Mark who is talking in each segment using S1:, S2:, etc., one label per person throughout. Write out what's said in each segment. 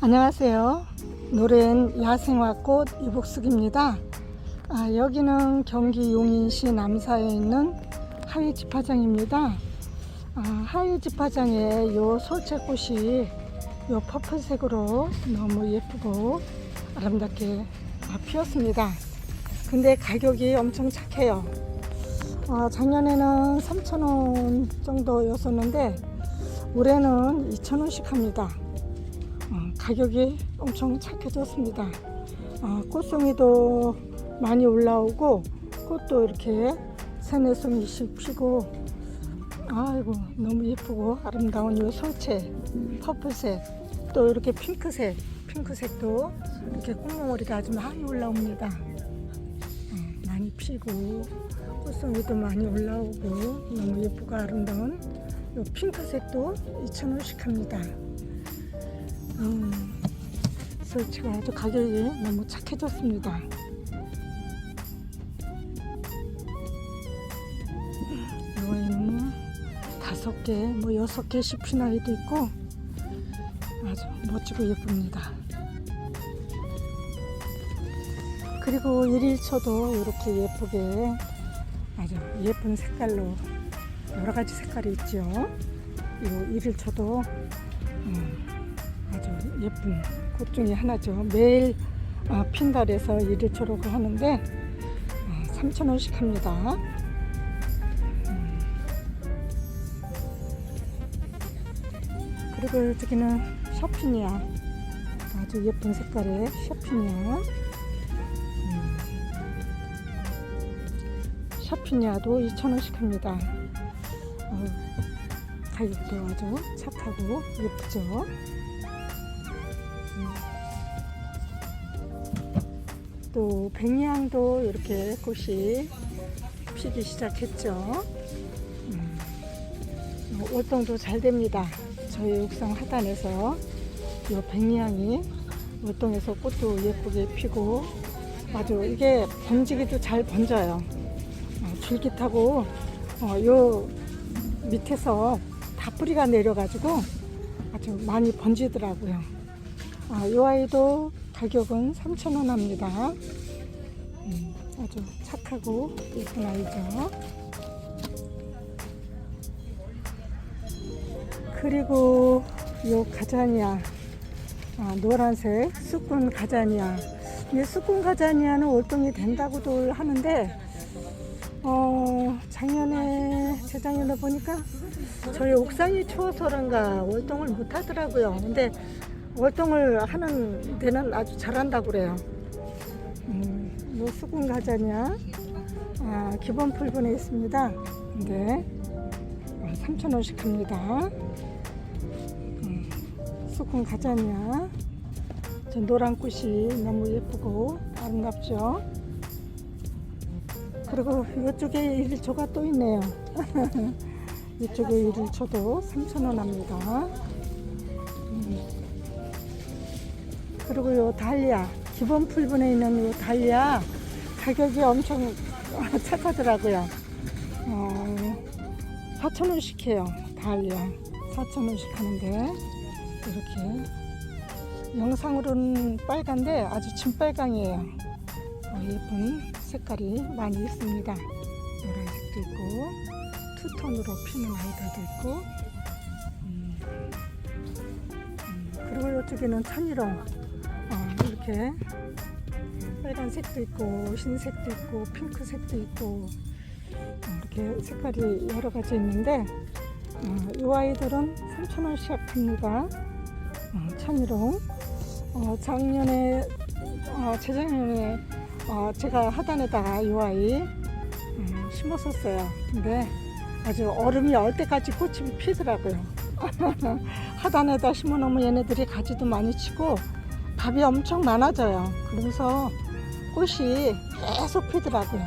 S1: 안녕하세요. 노래엔 야생화꽃 이복숙입니다. 여기는 경기 용인시 남사에 있는 하이지파장입니다. 하이지파장에 요 솔채꽃이 요 퍼플색으로 너무 예쁘고 아름답게 피었습니다. 근데 가격이 엄청 착해요. 작년에는 3,000원 정도였었는데 올해는 2,000원씩 합니다. 가격이 엄청 착해졌습니다. 꽃송이도 많이 올라오고 꽃도 이렇게 3-4송이씩 피고 아이고 너무 예쁘고 아름다운 이 솔채 퍼플색 또 이렇게 핑크색도 이렇게 꽃몽오리가 아주 많이 올라옵니다. 많이 피고 꽃송이도 많이 올라오고 너무 예쁘고 아름다운 이 핑크색도 2,000원씩 합니다. 솔채가 아주 가격이 너무 착해졌습니다. 여기는 5개, 6개씩 핀 아이도 있고 아주 멋지고 예쁩니다. 그리고 1일초도 이렇게 예쁘게 아주 예쁜 색깔로 여러가지 색깔이 있죠. 이 1일초도 아주 예쁜 꽃 중에 하나죠. 매일 핀달에서 1일초로 하는데 3,000원씩 합니다. 그리고 여기는 샤피니아 아주 예쁜 색깔의 샤피니아 샤피니아도 2,000원씩 합니다. 가격도 아주 착하고 예쁘죠. 또 백리향도 이렇게 꽃이 피기 시작했죠. 월동도 잘 됩니다. 저희 옥상 하단에서 이 백리향이 월동에서 꽃도 예쁘게 피고 아주 이게 번지기도 잘 번져요. 줄깃하고 요 밑에서 다 뿌리가 내려가지고 아주 많이 번지더라고요. 이 아이도 가격은 3,000원 합니다. 아주 착하고 예쁜 아이죠. 그리고 요 가자니아 노란색 수꾼 가자니아. 이 수꾼 가자니아는 월동이 된다고도 하는데 작년에 재작년에 보니까 저희 옥상이 추워서 그런가 월동을 못 하더라고요. 근데 월동을 하는 데는 아주 잘한다고 그래요. 요 수군 가자니아 기본 풀분에 있습니다. 근데 3,000원씩 합니다. 수군 가자니아 저 노란 꽃이 너무 예쁘고 아름답죠. 그리고 이쪽에 1일초가 또 있네요. 이쪽에 1일초도 3,000원 합니다. 그리고 요 달리아 기본 풀분에 있는 요 달리아 가격이 엄청 착하더라고요. 4,000원씩 해요. 달리아 4,000원씩 하는데 이렇게 영상으로는 빨간데 아주 진빨강이에요. 예쁜 색깔이 많이 있습니다. 노란색도 있고 투톤으로 피는 아이들도 있고 그리고 이쪽에는 천일홍 이렇게 빨간색도 있고 흰색도 있고 핑크색도 있고 이렇게 색깔이 여러 가지 있는데 이 아이들은 3,000원씩 합니다. 천일홍 작년에 재작년에 제가 하단에다가 이 아이 심었었어요. 근데 아주 얼음이 얼 때까지 꽃이 피더라고요. 하단에다 심어놓으면 얘네들이 가지도 많이 치고 밥이 엄청 많아져요. 그러면서 꽃이 계속 피더라고요.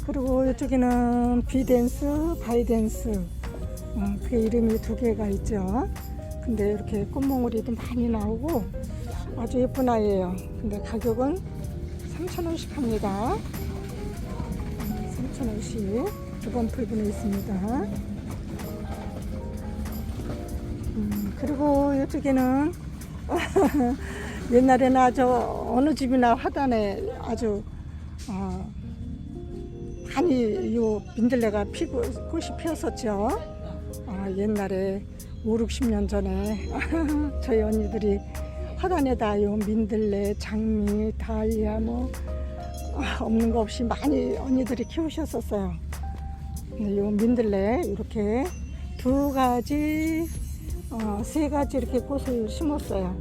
S1: 그리고 이쪽에는 비댄스, 바이댄스 그 이름이 2개가 있죠. 근데 이렇게 꽃몽오리도 많이 나오고 아주 예쁜 아이예요. 근데 가격은 3,000원씩 합니다. 3,000원씩 기본 풀분에 있습니다. 그리고 이쪽에는 옛날에는 아주 어느 집이나 화단에 아주 많이 요 민들레가 피고 꽃이 피었었죠. 옛날에 5, 60년 전에 저희 언니들이 화단에다 요 민들레, 장미, 다이아 뭐 없는 거 없이 많이 언니들이 키우셨었어요. 근데 요 민들레 이렇게 2가지, 3가지 이렇게 꽃을 심었어요.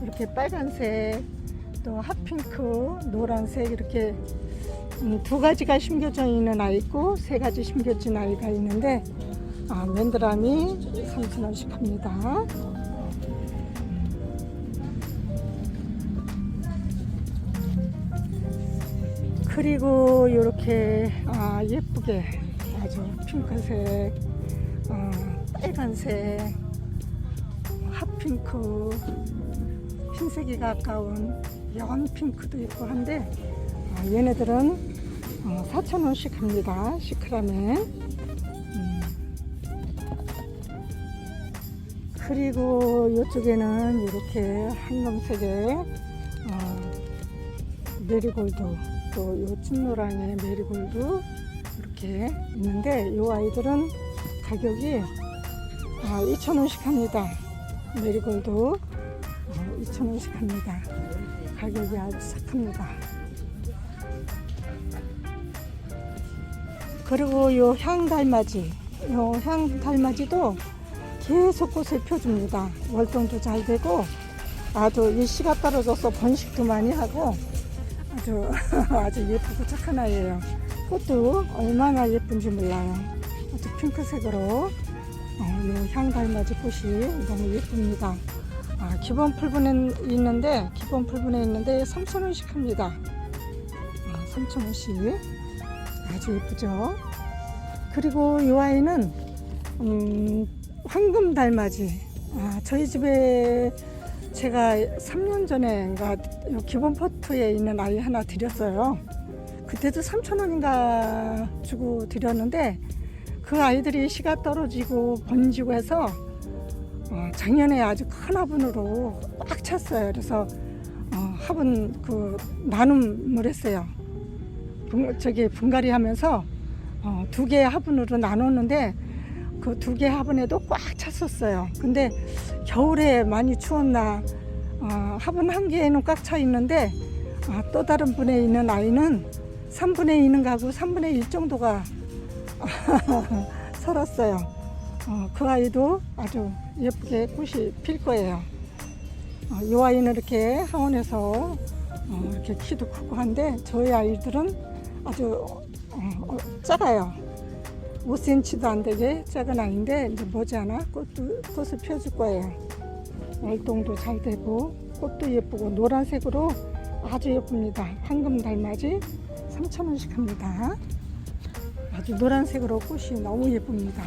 S1: 이렇게 빨간색, 또 핫핑크, 노란색 이렇게 2가지가 심겨져 있는 아이 있고 3가지 심겨진 아이가 있는데 맨드람이 3,000원씩 합니다. 그리고 이렇게 예쁘게 아주 핑크색, 빨간색, 핫핑크, 흰색이 가까운 연 핑크도 있고 한데 얘네들은 4,000원씩 합니다. 시크라멘. 그리고 이쪽에는 이렇게 황금색의 메리골드, 또 요 찐노랑의 메리골드 이렇게 있는데 이 아이들은 가격이 2,000원씩 합니다. 메리골드 2,000원씩 합니다. 가격이 아주 착합니다. 그리고 요 향달맞이, 요 향달맞이도 계속 꽃을 펴줍니다. 월동도 잘 되고 아주 일시가 떨어져서 번식도 많이 하고 아주 예쁘고 착한 아이예요. 꽃도 얼마나 예쁜지 몰라요. 아주 핑크색으로 이 향달맞이 꽃이 너무 예쁩니다. 기본 풀분에 있는데 3,000원씩 합니다. 3,000원씩 아주 예쁘죠. 그리고 이 아이는 황금달맞이. 저희 집에 제가 3년 전에 기본 포트에 있는 아이 하나 드렸어요. 그때도 3,000원인가 주고 드렸는데 그 아이들이 씨가 떨어지고 번지고 해서 작년에 아주 큰 화분으로 꽉 찼어요. 그래서 화분 나눔을 했어요. 분갈이 하면서 2개의 화분으로 나눴는데 그 2개 화분에도 꽉 찼었어요. 근데 겨울에 많이 추웠나 화분 1개에는 꽉 차 있는데 또 다른 분에 있는 아이는 3분의 2는 가고 3분의 1 정도가 살았어요. 그 아이도 아주 예쁘게 꽃이 필 거예요. 이 아이는 이렇게 하원에서 이렇게 키도 크고 한데 저희 아이들은 아주 작아요. 5cm도 안 되게 작은 아이인데 이제 머지않아 꽃을 펴줄 거예요. 월동도 잘 되고 꽃도 예쁘고 노란색으로 아주 예쁩니다. 황금달맞이 3,000원씩 합니다. 아주 노란색으로 꽃이 너무 예쁩니다.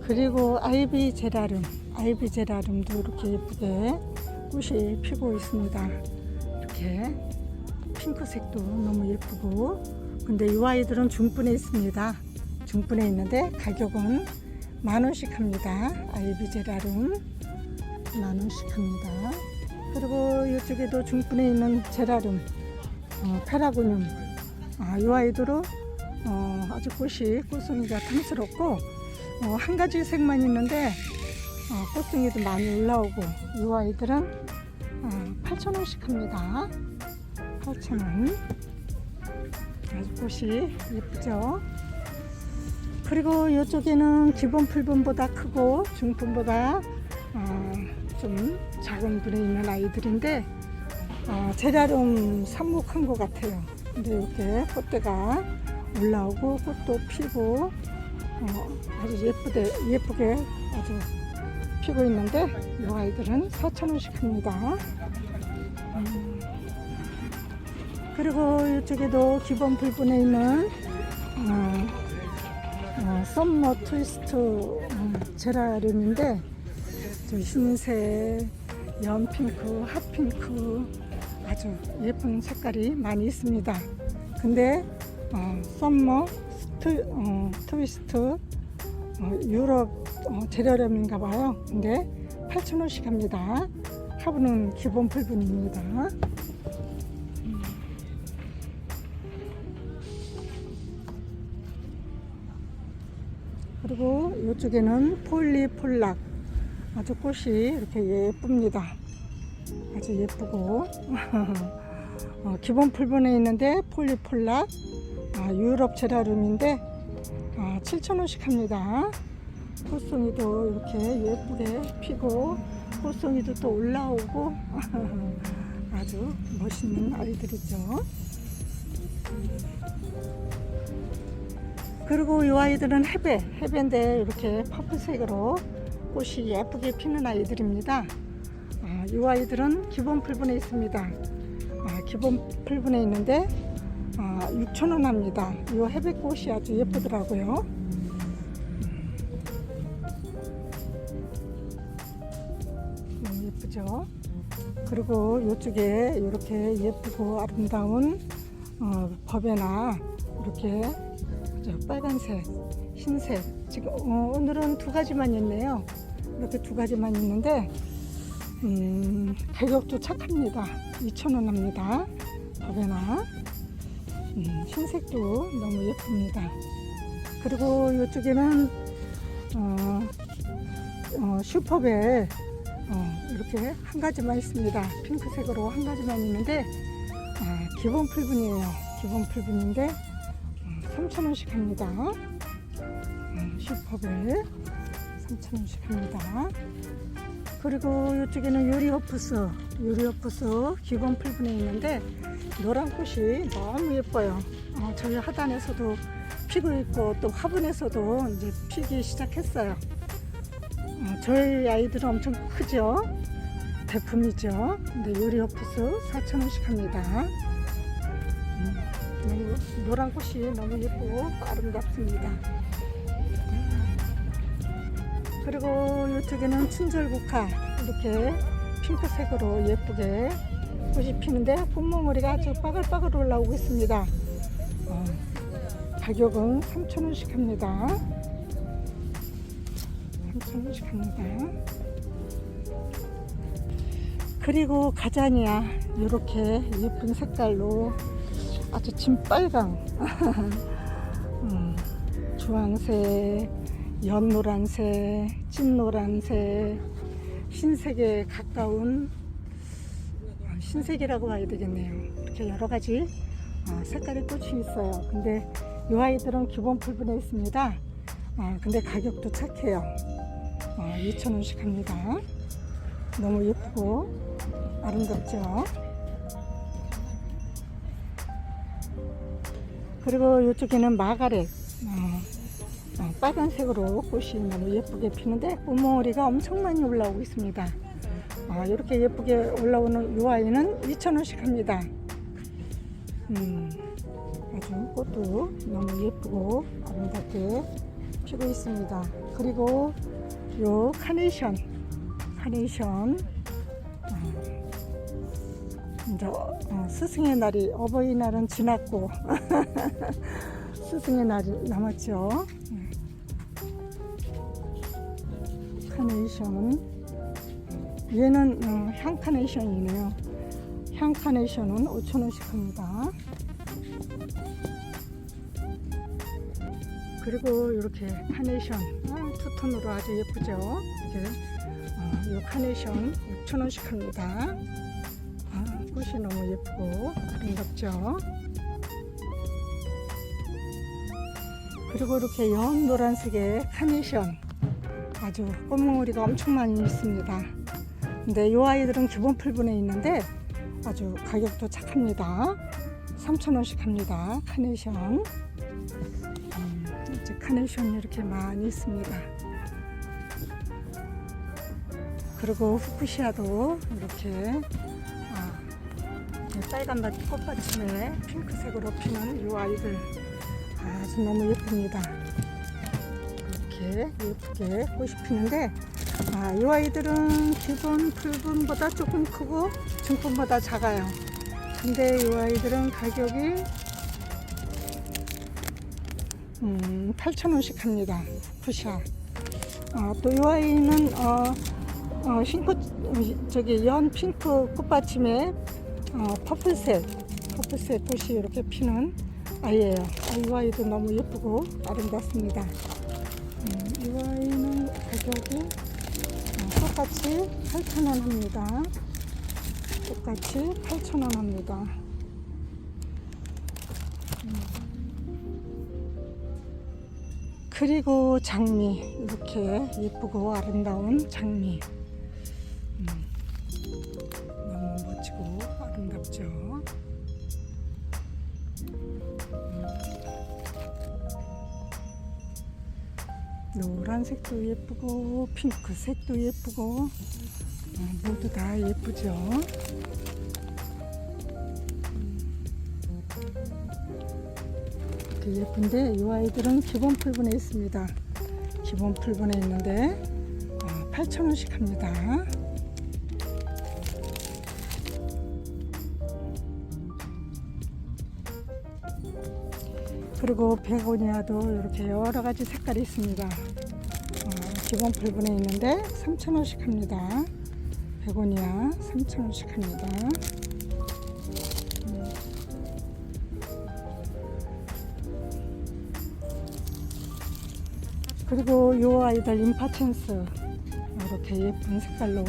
S1: 그리고 아이비 제라름도 이렇게 예쁘게 꽃이 피고 있습니다. 이렇게 핑크색도 너무 예쁘고, 근데 이 아이들은 중분에 있습니다. 중분에 있는데 가격은 10,000원씩 합니다. 아이비 제라름 10,000원씩 합니다. 그리고 이쪽에도 중분에 있는 제라름, 페라고늄. 이 아이들은 아주 꽃송이가 탐스럽고 한 가지 색만 있는데 꽃송이도 많이 올라오고, 이 아이들은 8,000원씩 합니다. 8,000원. 아주 꽃이 예쁘죠. 그리고 이쪽에는 기본 풀분보다 크고 중분보다 좀 작은 분에 있는 아이들인데 제라름 삽목한 것 같아요. 근데 이렇게 꽃대가 올라오고 꽃도 피고 아주 예쁘게 아주 피고 있는데 이 아이들은 4,000원씩 합니다. 그리고 이쪽에도 기본 풀분에 있는 썸머 트위스트 제라름인데 흰색, 연핑크, 핫핑크 아주 예쁜 색깔이 많이 있습니다. 근데 썸머 트위스트 유럽 재료렴인가 봐요. 근데 8,000원씩 합니다. 화분은 기본 풀분입니다. 그리고 이쪽에는 폴리폴락, 아주 꽃이 이렇게 예쁩니다. 아주 예쁘고 기본 풀분에 있는데 폴리폴락, 유럽 제라늄인데 7,000원씩 합니다. 꽃송이도 이렇게 예쁘게 피고 꽃송이도 또 올라오고 아주 멋있는 아이들이죠. 그리고 이 아이들은 해배인데 이렇게 퍼플색으로 꽃이 예쁘게 피는 아이들입니다. 이 아이들은 기본 풀분에 있습니다. 기본 풀분에 있는데 6,000원 합니다. 이 해배꽃이 아주 예쁘더라고요. 너무 예쁘죠? 그리고 이쪽에 이렇게 예쁘고 아름다운 버베나 이렇게 빨간색, 흰색, 지금 오늘은 두 가지만 있네요. 이렇게 두 가지만 있는데 가격도 착합니다. 2,000원 합니다. 버베나 흰색도 너무 예쁩니다. 그리고 이쪽에는 슈퍼벨 이렇게 한 가지만 있습니다. 핑크색으로 한 가지만 있는데 기본 풀분이에요. 기본 풀분인데 3,000원씩 합니다. 슈퍼벨 3,000원씩 합니다. 그리고 이쪽에는 유리호프스 기본 풀분에 있는데 노란 꽃이 너무 예뻐요. 저희 하단에서도 피고 있고 또 화분에서도 이제 피기 시작했어요. 저희 아이들은 엄청 크죠. 대품이죠. 근데 유리호프스 4,000원씩 합니다. 너무 노란 꽃이 너무 예쁘고 아름답습니다. 그리고 이쪽에는 춘절국화 이렇게 핑크색으로 예쁘게 꽃이 피는데 꽃몽오리가 아주 빠글빠글 올라오고 있습니다. 가격은 3,000원씩 합니다. 3,000원씩 합니다. 그리고 가자니아 이렇게 예쁜 색깔로 아주 진빨강 주황색, 연노란색, 찐노란색, 흰색에 가까운 흰색이라고 봐야 되겠네요. 이렇게 여러 가지 색깔의 꽃이 있어요. 근데 이 아이들은 기본 풀분에 있습니다. 근데 가격도 착해요. 2,000원씩 합니다. 너무 예쁘고 아름답죠. 그리고 이쪽에는 마가렛 빨간색으로 꽃이 너무 예쁘게 피는데 꽃몽오리가 엄청 많이 올라오고 있습니다. 이렇게 예쁘게 올라오는 이 아이는 2,000원씩 합니다. 아주 꽃도 너무 예쁘고 아름답게 피고 있습니다. 그리고 요 카네이션 이제 스승의 날이 어버이날은 지났고 스승의 날이 남았죠. 카네이션 얘는 향 카네이션이네요. 향 카네이션은 5,000원씩 합니다. 그리고 이렇게 카네이션 투톤으로 아주 예쁘죠. 이 카네이션 6,000원씩 합니다. 꽃이 너무 예쁘고 아름답죠. 그리고 이렇게 연 노란색의 카네이션 아주 꽃몽오리가 엄청 많이 있습니다. 근데 이 아이들은 기본 풀분에 있는데 아주 가격도 착합니다. 3,000원씩 합니다. 카네이션 카네이션이 이렇게 많이 있습니다. 그리고 후쿠시아도 이렇게 빨간 꽃받침에 핑크색으로 피는 이 아이들 아주 너무 예쁩니다. 이렇게 예쁘게 꽃이 피는데 이 아이들은 기본 풀분보다 조금 크고 중품보다 작아요. 근데 이 아이들은 가격이 8,000원씩 합니다. 푸샤. 또 이 아이는 저기 연 핑크 꽃받침에 퍼플색 꽃이 이렇게 피는 아이예요. 이 아이도 너무 예쁘고 아름답습니다. 이 아이는 가격이 똑같이 8,000원 합니다. 똑같이 8,000원 합니다. 그리고 장미, 이렇게 예쁘고 아름다운 장미. 너무 멋지고 아름답죠. 노란색도 예쁘고 핑크색도 예쁘고 모두 다 예쁘죠. 이렇게 예쁜데 이 아이들은 기본 풀분에 있습니다. 기본 풀분에 있는데 8,000원씩 합니다. 그리고 베고니아도 이렇게 여러 가지 색깔이 있습니다. 기본 풀분에 있는데 3,000원씩 합니다. 베고니아 3,000원씩 합니다. 그리고 이 아이들 임파첸스 이렇게 예쁜 색깔로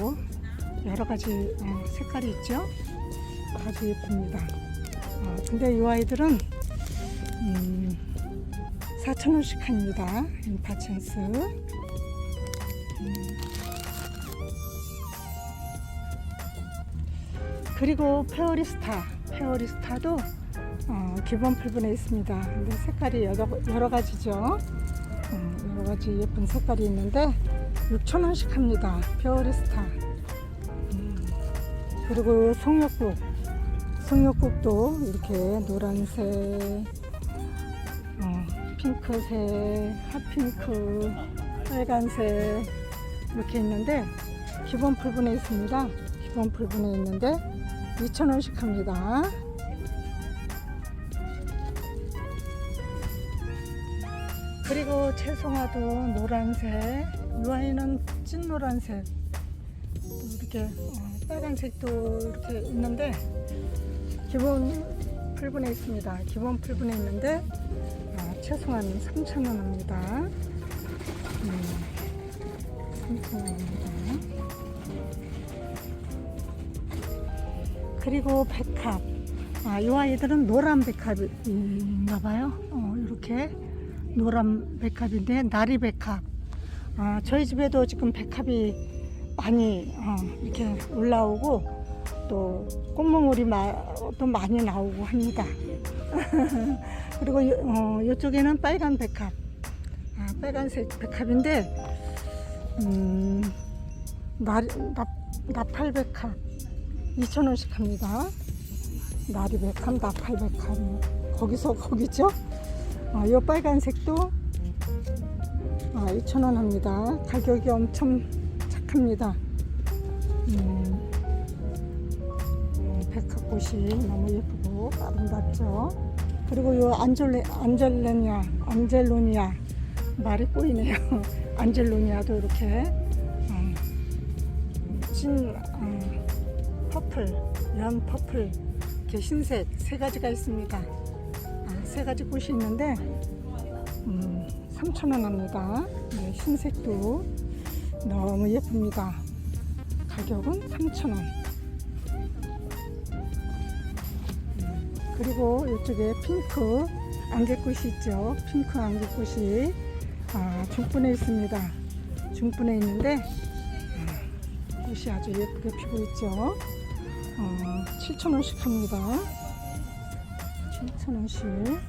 S1: 여러 가지 색깔이 있죠. 아주 예쁩니다. 근데 이 아이들은 4,000원씩 합니다. 임파첸스. 그리고 페어리스타도 기본 풀분에 있습니다. 근데 색깔이 여러 가지죠. 여러 가지 예쁜 색깔이 있는데 6,000원씩 합니다. 페어리스타. 그리고 송역국도 이렇게 노란색, 핑크색, 핫핑크, 빨간색 이렇게 있는데 기본 풀분에 있습니다. 기본 풀분에 있는데 2,000원씩 합니다. 그리고 채송화도 노란색, 이 아이는 찐 노란색, 이렇게 빨간색도 이렇게 있는데 기본 풀분에 있습니다. 기본 풀분에 있는데 채송화는 3,000원 합니다. 3,000원입니다. 그리고 백합, 이 아이들은 노란 백합인가봐요. 이렇게 노란 백합인데 나리 백합. 저희 집에도 지금 백합이 많이 이렇게 올라오고 또 꽃몽울이 또 많이 나오고 합니다. 그리고 이쪽에는 빨간 백합, 빨간색 백합인데 나팔 백합 2,000원씩 합니다. 나리 백합, 나팔 백합 거기죠? 이 빨간색도 2,000원 합니다. 가격이 엄청 착합니다. 백합꽃이 너무 예쁘고 아름답죠. 그리고 이 안젤로니아 말이 꼬이네요. 안젤로니아도 이렇게 찐 퍼플, 연 퍼플, 이렇게 흰색 세 가지가 있습니다. 세 가지 꽃이 있는데 3,000원 합니다. 네, 흰색도 너무 예쁩니다. 가격은 3,000원. 그리고 이쪽에 핑크 안개꽃이 있죠. 핑크 안개꽃이 중분에 있습니다. 중분에 있는데 꽃이 아주 예쁘게 피고 있죠. 7,000원씩 합니다. 7,000원씩.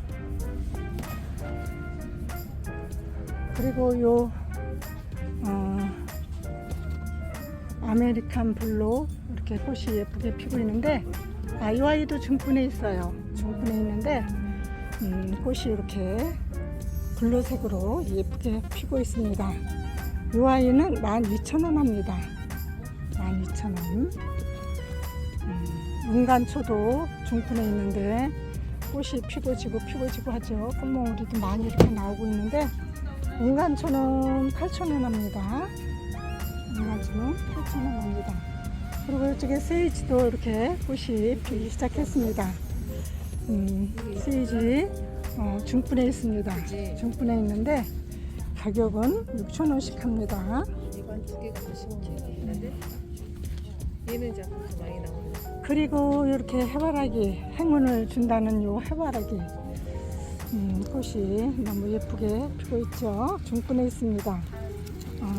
S1: 그리고 요 아메리칸 블루 이렇게 꽃이 예쁘게 피고 있는데 이 아이도 중분에 있어요. 중분에 있는데 꽃이 이렇게 블루색으로 예쁘게 피고 있습니다. 이 아이는 12,000원 합니다. 12,000원. 은간초도 중분에 있는데 꽃이 피고지고 하죠. 꽃몽우리도 많이 이렇게 나오고 있는데 은간초는 8,000원 합니다. 은간초는 8,000원 합니다. 그리고 이쪽에 세이지도 이렇게 꽃이 피기 시작했습니다. 세이지 중분에 있습니다. 중분에 있는데 가격은 6,000원씩 합니다.
S2: 이건 두 개가 더 신기한데 얘는 자꾸 많이 나오네.
S1: 그리고 이렇게 해바라기, 행운을 준다는 요 해바라기 꽃이 너무 예쁘게 피고 있죠. 중분에 있습니다.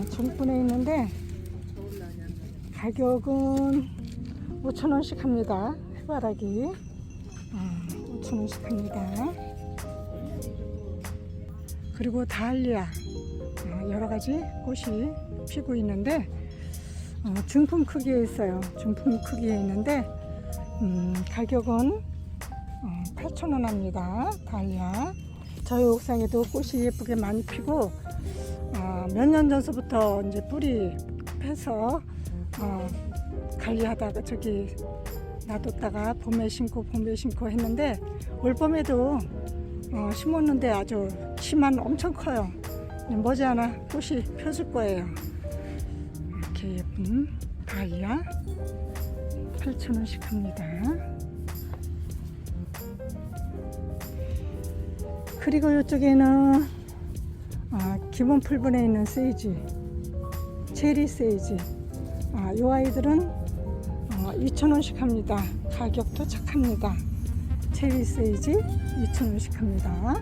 S1: 중분에 있는데 가격은 5,000원씩 합니다. 해바라기 5,000원씩 합니다. 그리고 다할리아 여러가지 꽃이 피고 있는데 중품 크기에 있어요. 중품 크기에 있는데 가격은 8,000원 합니다. 다할리아. 저희 옥상에도 꽃이 예쁘게 많이 피고 몇 년 전서부터 이제 뿌리 패서 관리하다가 저기 놔뒀다가 봄에 심고 했는데 올 봄에도 심었는데 아주 키만 엄청 커요. 머지않아 꽃이 펴질 거예요. 이렇게 예쁜 다이아 8,000원씩 합니다. 그리고 이쪽에는 기본 풀분에 있는 세이지, 체리 세이지. 이 아이들은 2,000원씩 합니다. 가격도 착합니다. 체리 세이지 2,000원씩 합니다.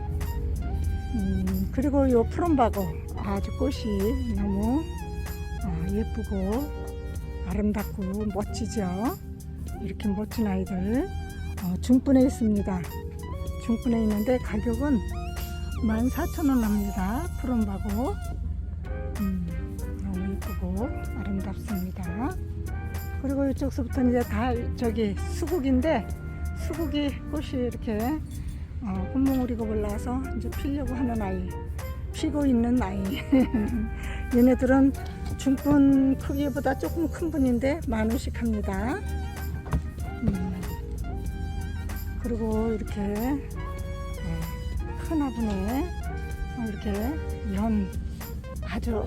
S1: 그리고 이 푸른바고 아주 꽃이 너무 예쁘고 아름답고 멋지죠. 이렇게 멋진 아이들 중분에 있습니다. 중분에 있는데 가격은 14,000원 합니다. 푸른바고 너무 예쁘고 아름답습니다. 그리고 이쪽서부터 이제 다 저기 수국인데 수국이 꽃이 이렇게 꽃몽우리가 올라와서 이제 피려고 하는 아이, 피고 있는 아이. 얘네들은 중분 크기보다 조금 큰 분인데 10,000원씩 합니다. 그리고 이렇게 큰 화분에 이렇게 아주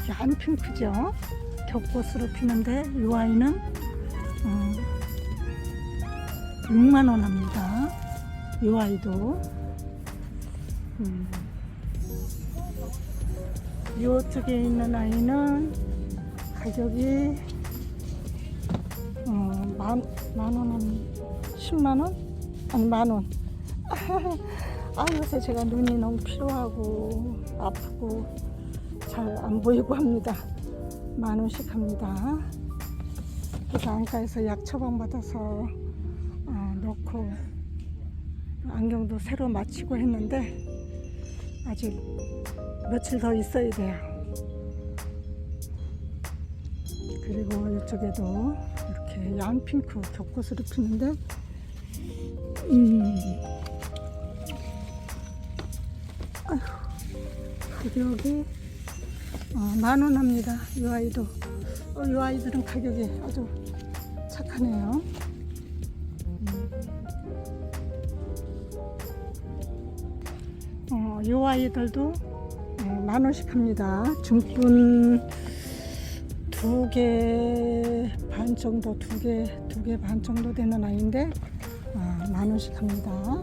S1: 연 핑크죠. 겹꽃으로 피는데 이 아이는 6만원 합니다. 이 아이도 이쪽에 있는 아이는 가격이 만원, 10만원? 아니 만원. 요새 제가 눈이 너무 피로하고 아프고 잘 안 보이고 합니다. 10,000원씩 합니다. 그래서 안과에서 약 처방받아서 넣고 안경도 새로 맞추고 했는데 아직 며칠 더 있어야 돼요. 그리고 이쪽에도 이렇게 양핑크 겹꽃으로 피는데 가격이 10,000원 합니다. 이 아이도 이 아이들은 가격이 아주 착하네요. 이 아이들도 10,000원씩 합니다. 중분 2개 반 정도, 2개 반 정도 되는 아이인데 10,000원씩 합니다.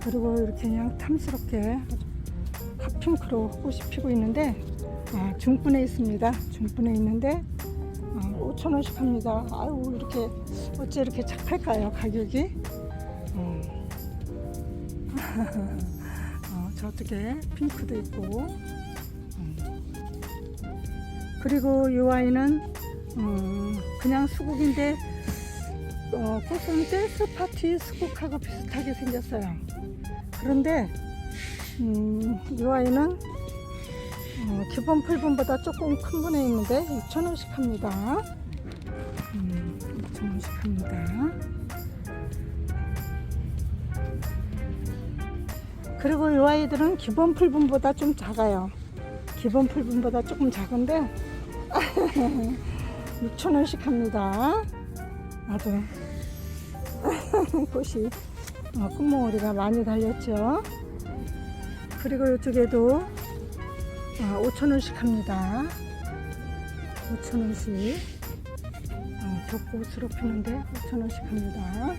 S1: 그리고 이렇게 그냥 탐스럽게 핫핑크로 꽃이 피고 있는데 중분에 있습니다. 중분에 있는데 5,000원씩 합니다. 아유, 이렇게 어째 이렇게 착할까요, 가격이? 저쪽에 핑크도 있고 그리고 이 아이는 그냥 수국인데 꽃은 댄스 파티 수국하고 비슷하게 생겼어요. 그런데 이 아이는 기본 풀분보다 조금 큰 분에 있는데 6,000원씩 합니다. 6,000원씩 합니다. 그리고 이 아이들은 기본 풀분보다 좀 작아요. 기본 풀분보다 조금 작은데 6,000원씩 합니다. 아주 꽃이 꽃몽오리가 많이 달렸죠. 그리고 이쪽에도 5,000원씩 합니다. 5,000원씩. 겹꽃으로 피는데 5,000원씩 합니다.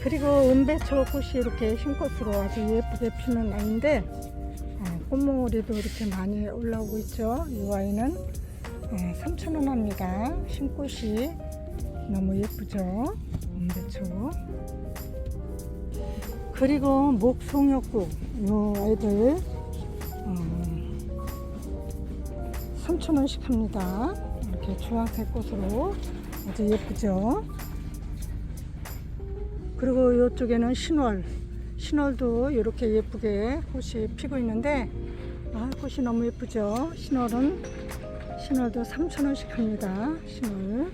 S1: 그리고 은배초 꽃이 이렇게 흰꽃으로 아주 예쁘게 피는 아이인데 꽃몽오리도 이렇게 많이 올라오고 있죠. 이 아이는 3,000원 합니다. 흰꽃이 너무 예쁘죠. 은배초. 그리고 목송역국 이 아이들 3,000원씩 합니다. 이렇게 주황색 꽃으로 아주 예쁘죠. 그리고 이쪽에는 신월도 이렇게 예쁘게 꽃이 피고 있는데 꽃이 너무 예쁘죠. 신월도 3,000원씩 합니다. 신월.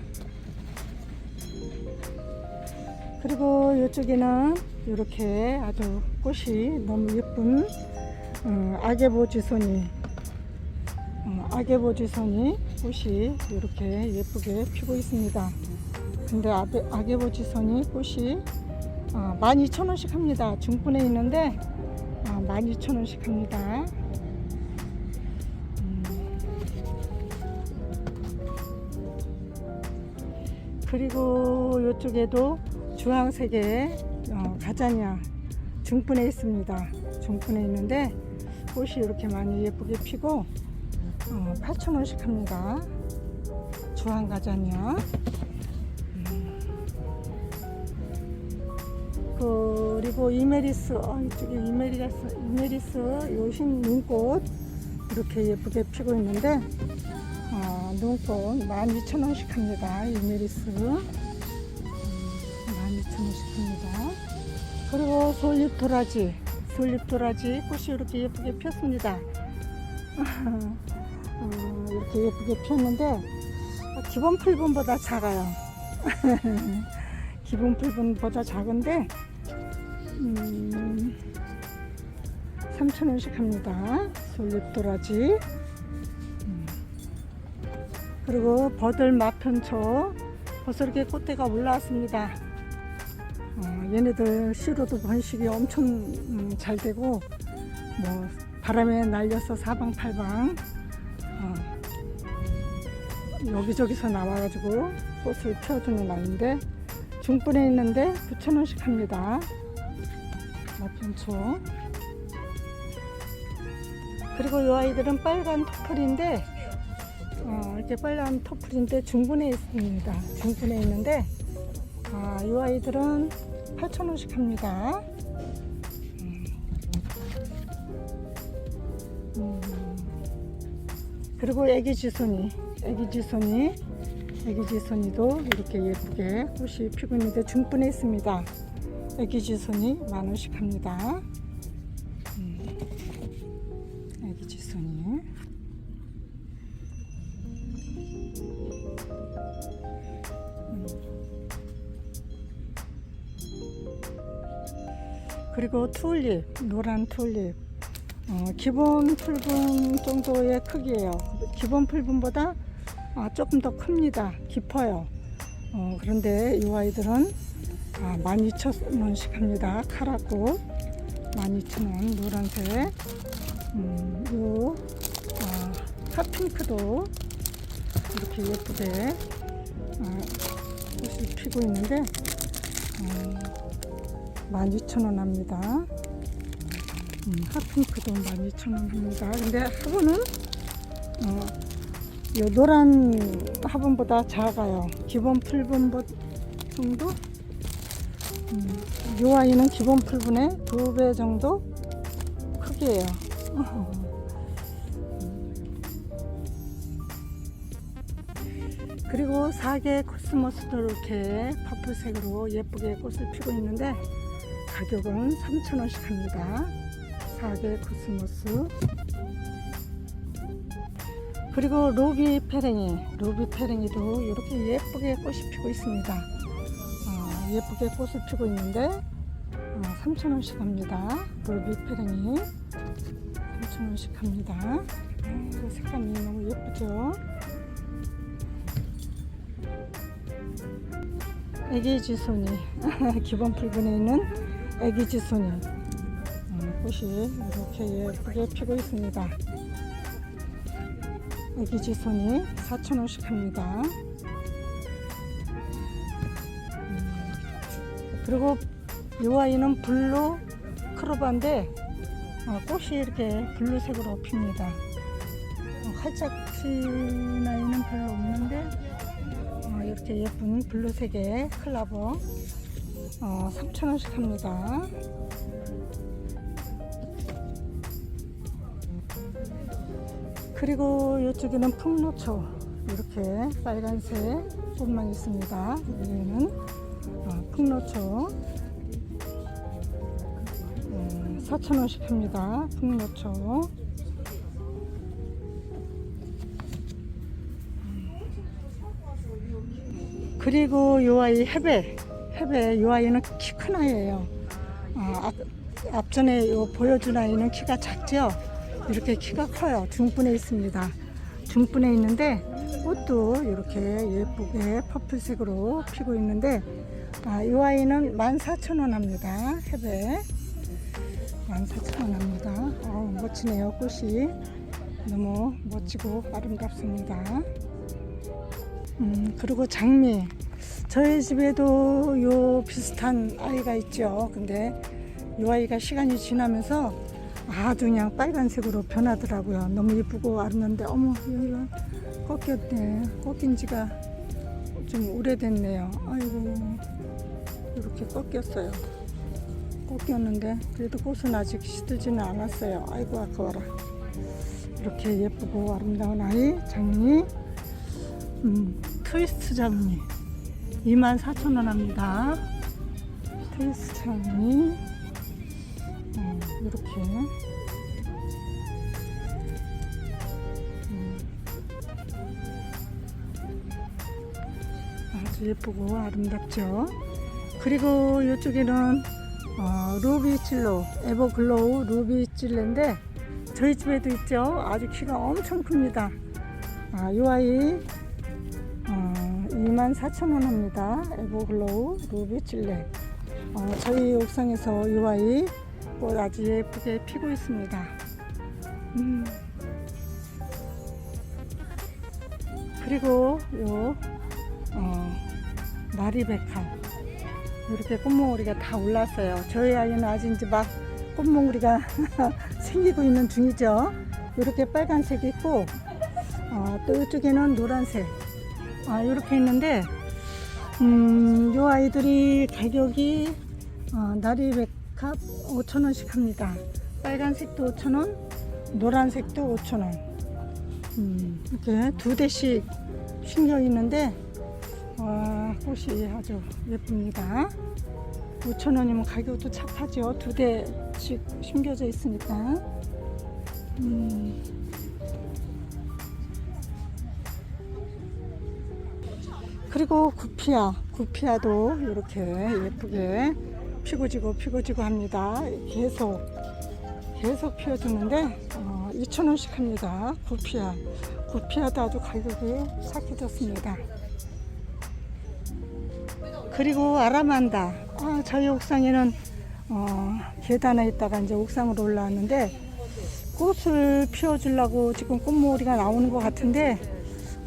S1: 그리고 이쪽에는 이렇게 아주 꽃이 너무 예쁜 아게보지손이 꽃이 이렇게 예쁘게 피고 있습니다. 근데 아게보지손이 꽃이 12,000원씩 합니다. 중분에 있는데 12,000원씩 합니다. 그리고 이쪽에도 주황색의 가자냐 중분에 있습니다. 중분에 있는데 꽃이 이렇게 많이 예쁘게 피고 8,000원씩 합니다. 주황 가자냐. 그리고 이메리스 이쪽에 이메리스 요신 눈꽃 이렇게 예쁘게 피고 있는데 눈꽃 12,000원씩 합니다. 이메리스 12,000원씩 합니다. 그리고 솔잎도라지 꽃이 이렇게 예쁘게 폈습니다. 이렇게 예쁘게 폈는데 기본 풀분보다 작아요. 기본 풀분보다 작은데 3,000원씩 합니다. 솔잎도라지. 그리고 버들마편초 벌써 이렇게 꽃대가 올라왔습니다. 얘네들 씨로도 번식이 엄청 잘 되고 바람에 날려서 사방팔방 여기저기서 나와가지고 꽃을 피워주는 아이인데 중분에 있는데 9,000원씩 합니다. 마편초. 그리고 이 아이들은 빨간 토플인데 이렇게 빨간 토플인데 중분에 있습니다. 중분에 있는데 이 아이들은 8,000원씩 합니다. 그리고 애기지손이도 이렇게 예쁘게 꽃이 피고 있는데 중분에 있습니다. 애기지손이 10,000원씩 합니다. 애기지손이. 그리고 튤립, 노란 튤립. 기본 풀분 정도의 크기예요. 기본 풀분보다 조금 더 큽니다. 깊어요. 그런데 이 아이들은 12,000원씩 합니다. 카라꽃 12,000원 노란색. 요 핫핑크도 이렇게 예쁘게 꽃이 피고 있는데 12,000원 합니다. 핫핑크도 12,000원 합니다. 근데 화분은 요 노란 화분보다 작아요. 기본 풀분 정도? 요 아이는 기본 풀분의 2배 정도 크기예요. 그리고 4개 코스모스도 이렇게 퍼플색으로 예쁘게 꽃을 피고 있는데 가격은 3,000원씩 합니다. 4개 코스모스. 그리고 루비페랭이도 이렇게 예쁘게 꽃이 피고 있습니다. 예쁘게 꽃을 피고 있는데 3,000원씩 합니다. 루비페랭이 3,000원씩 합니다. 색감이 너무 예쁘죠. 애기지손이 기본 붉은에 있는 애기지손이 꽃이 이렇게 예쁘게 피고 있습니다. 애기지손이 4,000원씩 합니다. 그리고 이 아이는 블루 크로바인데 꽃이 이렇게 블루색으로 핍니다. 활짝 핀 아이는 별로 없는데 이렇게 예쁜 블루색의 클라버 3,000원씩 합니다. 그리고 이쪽에는 풍노초 이렇게 빨간색 꽃만 있습니다. 여기는 풍노초 4,000원씩 합니다. 풍노초. 그리고 이 아이 해배 이 아이는 키 큰 아이예요. 앞전에 보여준 아이는 키가 작죠. 이렇게 키가 커요. 중분에 있습니다. 중분에 있는데 꽃도 이렇게 예쁘게 퍼플색으로 피고 있는데 이 아이는 14,000원 합니다. 해배 14,000원 합니다. 멋지네요. 꽃이 너무 멋지고 아름답습니다. 그리고 장미, 저희 집에도 요 비슷한 아이가 있죠. 근데 이 아이가 시간이 지나면서 아주 그냥 빨간색으로 변하더라고요. 너무 예쁘고 아름다운데 어머 여기가 꺾였네. 꺾인 지가 좀 오래됐네요. 아이고 이렇게 꺾였어요. 꺾였는데 그래도 꽃은 아직 시들지는 않았어요. 아이고 아까워라. 이렇게 예쁘고 아름다운 아이 장미, 트위스트 장미 24,000원 합니다. 트위스트 장미 이렇게 아주 예쁘고 아름답죠. 그리고 이쪽에는 루비찔로 에버글로우 루비찔레인데 저희 집에도 있죠. 아주 키가 엄청 큽니다. 이 아이 24,000원 합니다. 에버글로우 루비찔레. 저희 옥상에서 이 아이 꽃 아주 예쁘게 피고 있습니다. 그리고 요 나리백합 이렇게 꽃몽우리가 다 올랐어요. 저희 아이는 아직 이제 막 꽃몽우리가 생기고 있는 중이죠. 이렇게 빨간색이 있고 또 이쪽에는 노란색 이렇게 있는데 요 아이들이 가격이 나리백합 5,000원씩 합니다. 빨간색도 5,000원, 노란색도 5,000원. 이렇게 두 대씩 심겨 있는데 꽃이 아주 예쁩니다. 5,000원이면 가격도 착하죠. 두 대씩 심겨져 있으니까. 그리고 구피아도 이렇게 예쁘게 피고지고 합니다. 계속 피어주는데 2,000원씩 합니다. 구피아도 아주 가격이 착해졌습니다. 그리고 아라만다. 저희 옥상에는 계단에 있다가 이제 옥상으로 올라왔는데 꽃을 피워주려고 지금 꽃모리가 나오는 것 같은데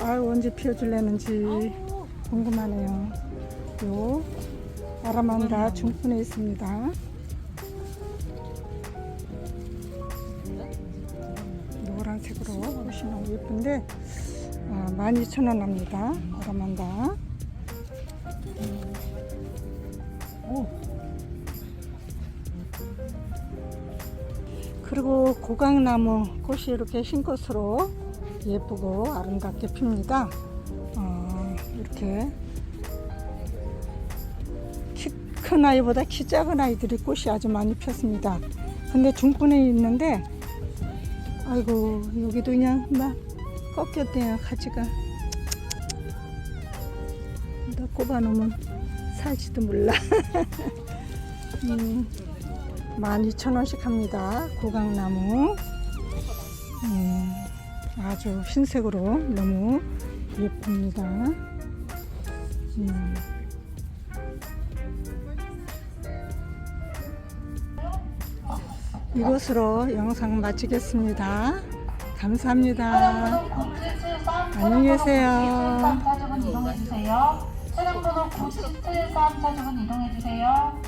S1: 언제 피워줄래는지 궁금하네요. 요 아라만다 중분에 있습니다. 노란색으로 꽃이 너무 예쁜데 12,000원 합니다. 아라만다. 그리고 고강나무 꽃이 이렇게 흰 꽃으로 예쁘고 아름답게 핍니다. 이렇게 키 큰 아이보다 키 작은 아이들이 꽃이 아주 많이 폈습니다. 근데 중분에 있는데 아이고 여기도 그냥 막 꺾였대요. 가지가 나 꼽아놓으면 살지도 몰라. 12,000원씩 합니다. 고강나무 아주 흰색으로 너무 예쁩니다. 이것으로 영상 마치겠습니다. 감사합니다. 안녕히 계세요.
S3: 차주분 이동해 주세요. 차량 번호 973 차주분 이동해 주세요.